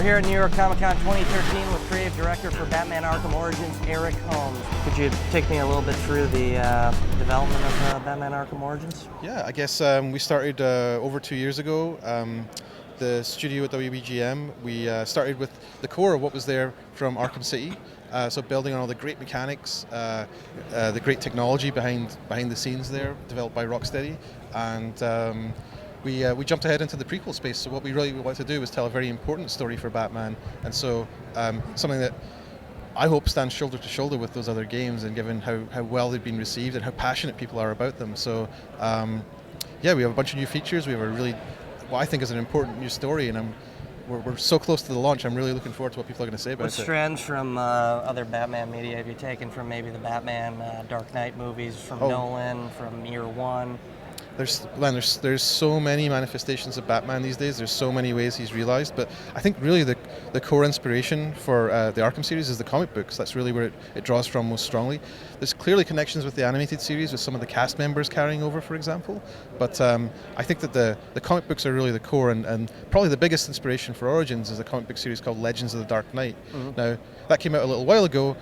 We're here at New York Comic Con 2013 with creative director for Batman Arkham Origins, Eric Holmes. Could you take me a little bit through the development of Batman Arkham Origins? Yeah, I guess we started over 2 years ago. The studio at WBGM, we started with the core of what was there from Arkham City. So building on all the great mechanics, the great technology behind the scenes there, developed by Rocksteady, and we jumped ahead into the prequel space. So what we really wanted to do was tell a very important story for Batman, and so something that I hope stands shoulder to shoulder with those other games, and given how well they've been received and how passionate people are about them. So yeah, we have a bunch of new features. We have a really, what I think is an important new story, and we're so close to the launch. I'm really looking forward to what people are going to say about it. What strands from other Batman media have you taken from maybe the Batman Dark Knight movies, from Nolan, from Year One? There's so many manifestations of Batman these days. There's so many ways he's realized, but I think really the core inspiration for the Arkham series is the comic books. That's really where it draws from most strongly. There's clearly connections with the animated series, with some of the cast members carrying over, for example, but I think that the comic books are really the core, and probably the biggest inspiration for Origins is a comic book series called Legends of the Dark Knight. Mm-hmm. Now, that came out a little while ago,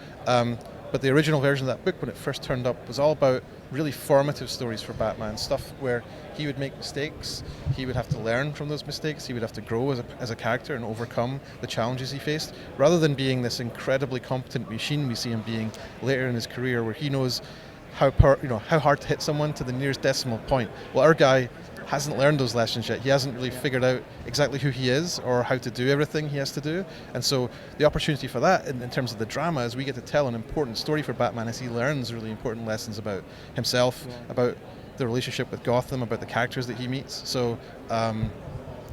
but the original version of that book, when it first turned up, was all about really formative stories for Batman, stuff where he would make mistakes, he would have to learn from those mistakes, he would have to grow as a character and overcome the challenges he faced, rather than being this incredibly competent machine we see him being later in his career, where he knows how hard to hit someone to the nearest decimal point. Well, our guy hasn't learned those lessons yet. He hasn't really figured out exactly who he is or how to do everything he has to do. And so the opportunity for that in terms of the drama is we get to tell an important story for Batman as he learns really important lessons about himself, about the relationship with Gotham, about the characters that he meets. So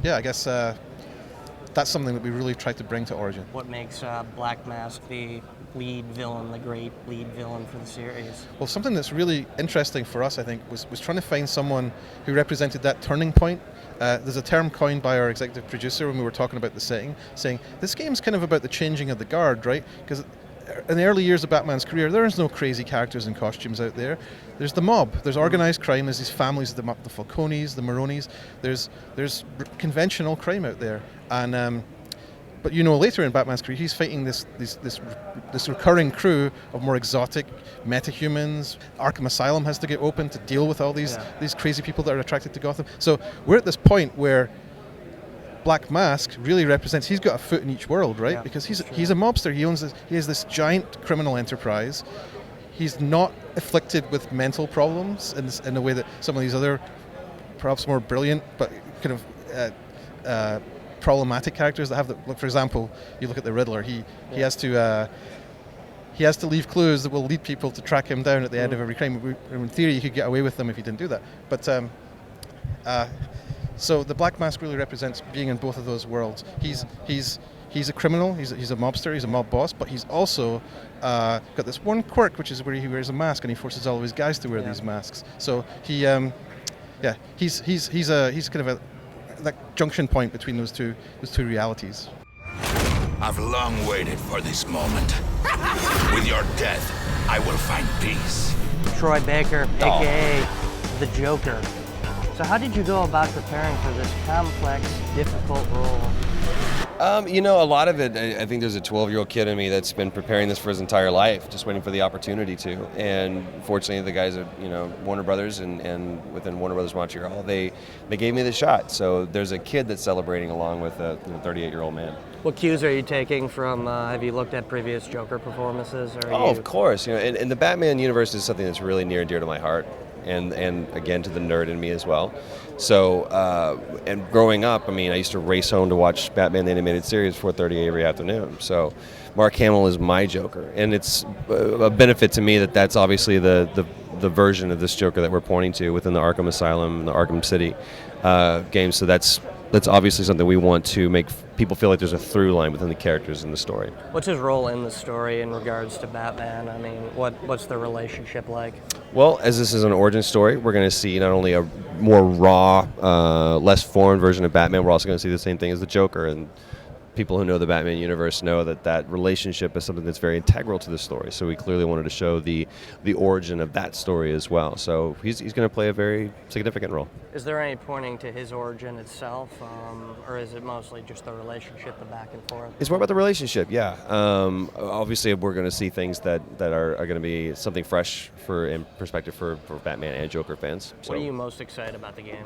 yeah, I guess that's something that we really tried to bring to Origin. What makes Black Mask the lead villain, the great lead villain for the series? Well, something that's really interesting for us, I think, was trying to find someone who represented that turning point. There's a term coined by our executive producer when we were talking about the setting, saying this game's kind of about the changing of the guard, right? Because in the early years of Batman's career, there is no crazy characters in costumes out there. There's the mob, there's organized crime, there's these families, the Falcones, the Maronis, there's conventional crime out there. And but later in Batman's career, he's fighting this recurring crew of more exotic metahumans. Arkham Asylum has to get open to deal with all these crazy people that are attracted to Gotham. So we're at this point where Black Mask really represents, he's got a foot in each world, right? Because he's a mobster. He has this giant criminal enterprise. He's not afflicted with mental problems in the way that some of these other, perhaps more brilliant, but kind of problematic characters that have the, like, for example, you look at the Riddler. He has to leave clues that will lead people to track him down at the end of every crime. In theory, you could get away with them if you didn't do that. But so the Black Mask really represents being in both of those worlds. He's a criminal. He's a mobster. He's a mob boss. But he's also got this one quirk, which is where he wears a mask and he forces all of his guys to wear these masks. So he's kind of that junction point between those two realities. I've long waited for this moment. With your death, I will find peace. Troy Baker, aka the Joker. So how did you go about preparing for this complex, difficult role? A lot of it, I think there's a 12-year-old kid in me that's been preparing this for his entire life, just waiting for the opportunity to. And fortunately, the guys at Warner Brothers and within Warner Brothers Montreal, they gave me the shot. So there's a kid that's celebrating along with a 38-year-old man. What cues are you taking from? Have you looked at previous Joker performances? Of course. And the Batman universe is something that's really near and dear to my heart. And again, to the nerd in me as well. So, and growing up, I used to race home to watch Batman the Animated Series 4:30 every afternoon. So, Mark Hamill is my Joker, and it's a benefit to me that that's obviously the version of this Joker that we're pointing to within the Arkham Asylum, the Arkham City game. So that's obviously something we want to make people feel like there's a through line within the characters in the story. What's his role in the story in regards to Batman? What's the relationship like? Well, as this is an origin story, we're going to see not only a more raw, less formed version of Batman, we're also going to see the same thing as the Joker. And people who know the Batman universe know that relationship is something that's very integral to the story. So we clearly wanted to show the origin of that story as well. So he's going to play a very significant role. Is there any pointing to his origin itself, or is it mostly just the relationship, the back and forth? It's more about the relationship, yeah. Obviously, we're going to see things that are going to be something fresh in perspective for Batman and Joker fans. So. What are you most excited about the game?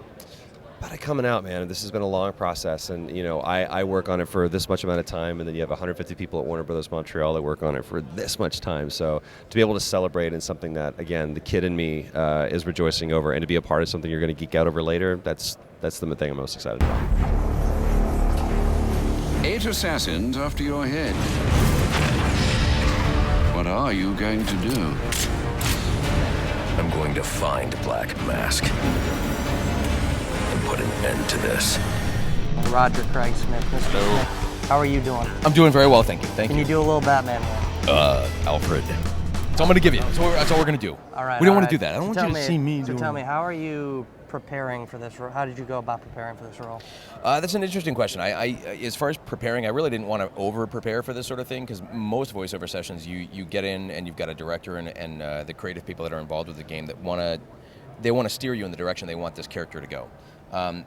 About it coming out, man. This has been a long process, and I work on it for this much amount of time, and then you have 150 people at Warner Brothers Montreal that work on it for this much time. So to be able to celebrate in something that, again, the kid in me is rejoicing over, and to be a part of something you're going to geek out over later, that's the thing I'm most excited about. 8 assassins after your head. What are you going to do? I'm going to find Black Mask. Put an end to this. Roger Craig Smith, Mr. Smith. How are you doing? I'm doing very well, thank you. Can you do a little Batman here? Alfred. That's all I'm going to give you. That's all we're going to do. All right. We don't want to do that. I don't want you to see me So doing tell me, how are you preparing for this role? How did you go about preparing for this role? That's an interesting question. I as far as preparing, I really didn't want to over-prepare for this sort of thing, because most voiceover sessions, you get in and you've got a director and the creative people that are involved with the game that want to steer you in the direction they want this character to go.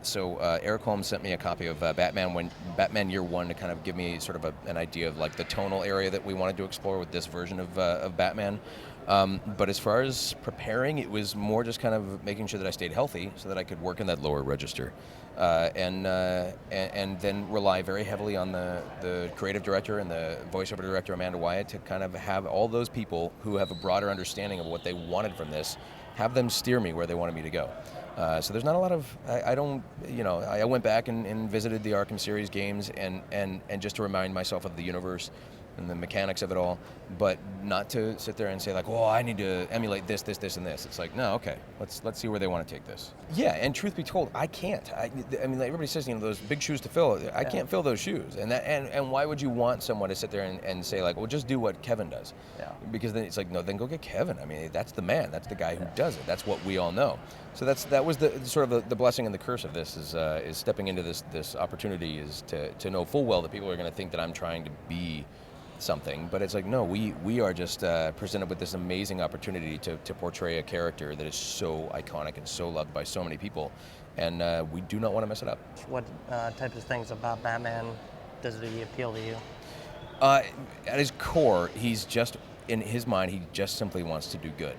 So Eric Holmes sent me a copy of Batman Year One to kind of give me sort of an idea of like the tonal area that we wanted to explore with this version of Batman. But as far as preparing, it was more just kind of making sure that I stayed healthy so that I could work in that lower register, and then rely very heavily on the creative director and the voiceover director Amanda Wyatt to kind of have all those people who have a broader understanding of what they wanted from this, have them steer me where they wanted me to go. So there's not a lot of, I went back and visited the Arkham series games and just to remind myself of the universe and the mechanics of it all, but not to sit there and say like, well, I need to emulate this, and this. It's like, no, okay, let's see where they want to take this. Yeah, and truth be told, I can't. I mean, like everybody says, those big shoes to fill. I can't fill those shoes, and why would you want someone to sit there and say like, well, just do what Kevin does? Yeah. Because then it's like, no, then go get Kevin. I mean, that's the man. That's the guy who does it. That's what we all know. So that was the sort of the blessing and the curse of this is stepping into this opportunity is to know full well that people are going to think that I'm trying to be something, but it's like, no, we are just presented with this amazing opportunity to portray a character that is so iconic and so loved by so many people, and we do not want to mess it up. What types of things about Batman does he appeal to you? At his core, he's just, in his mind, he just simply wants to do good.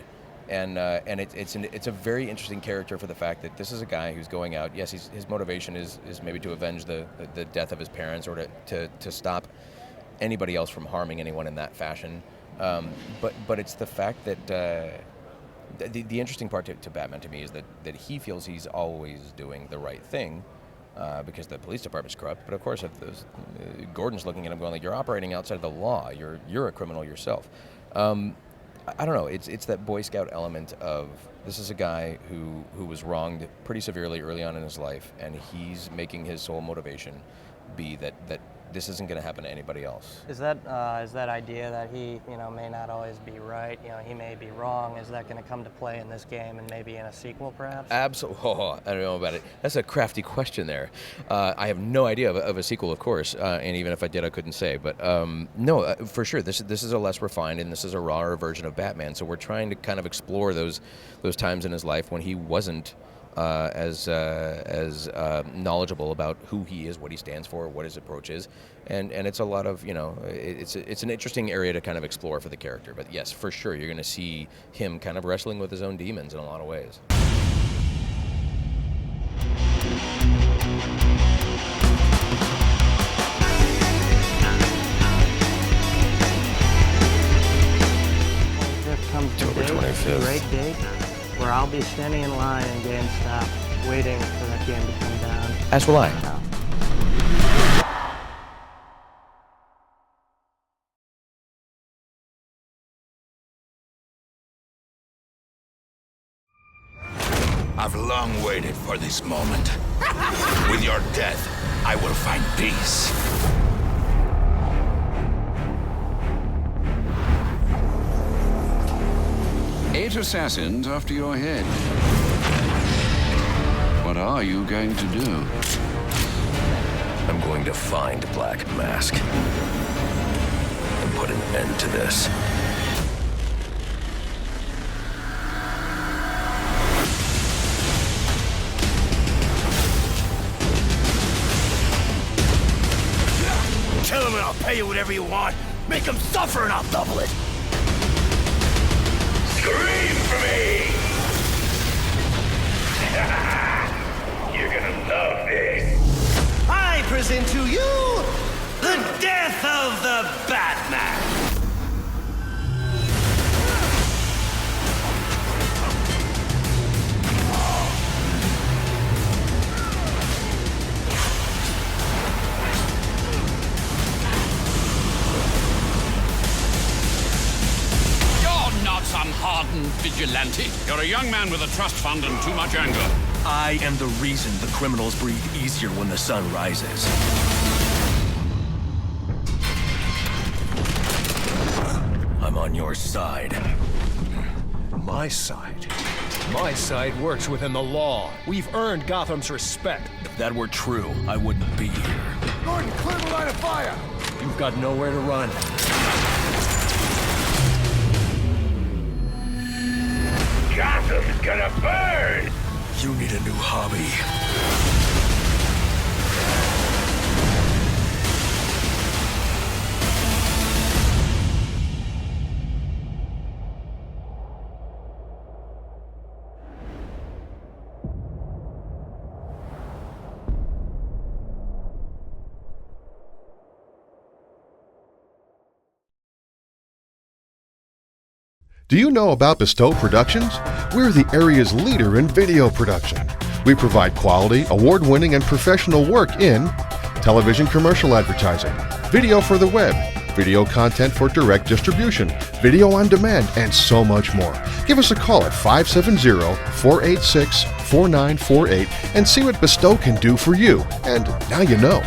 And it's a very interesting character for the fact that this is a guy who's going out. Yes, his motivation is maybe to avenge the death of his parents or to stop anybody else from harming anyone in that fashion. But it's the fact that the interesting part to Batman to me is that he feels he's always doing the right thing. Because the police department's corrupt, but of course, if Gordon's looking at him going like, "You're operating outside of the law. You're a criminal yourself." I don't know. It's that Boy Scout element of this is a guy who was wronged pretty severely early on in his life, and he's making his sole motivation be that this isn't going to happen to anybody else. Is that idea that he may not always be right, he may be wrong, is that going to come to play in this game and maybe in a sequel perhaps? Absolutely. Oh, I don't know about it. That's a crafty question there. I have no idea of a sequel, of course, and even if I did, I couldn't say. But no, for sure, this is a less refined and this is a rawer version of Batman. So we're trying to kind of explore those times in his life when he wasn't as knowledgeable about who he is, what he stands for, what his approach is, and it's a lot of it's an interesting area to kind of explore for the character. But yes, for sure, you're going to see him kind of wrestling with his own demons in a lot of ways. October 25th. Great date. Where I'll be standing in line in GameStop waiting for that game to come down. As will I. I've long waited for this moment. With your death, I will find peace. Eight assassins after your head. What are you going to do? I'm going to find Black Mask and put an end to this. Kill him and I'll pay you whatever you want. Make him suffer and I'll double it. Scream for me! You're gonna love this. I present to you the death of the Batman. Some hardened vigilante. You're a young man with a trust fund and too much anger. I am the reason the criminals breathe easier when the sun rises. I'm on your side. My side? My side works within the law. We've earned Gotham's respect. If that were true, I wouldn't be here. Gordon, clear the line of fire! You've got nowhere to run. Gotham's gonna burn! You need a new hobby. Do you know about Bestow Productions? We're the area's leader in video production. We provide quality, award-winning, and professional work in television commercial advertising, video for the web, video content for direct distribution, video on demand, and so much more. Give us a call at 570-486-4948 and see what Bestow can do for you. And now you know.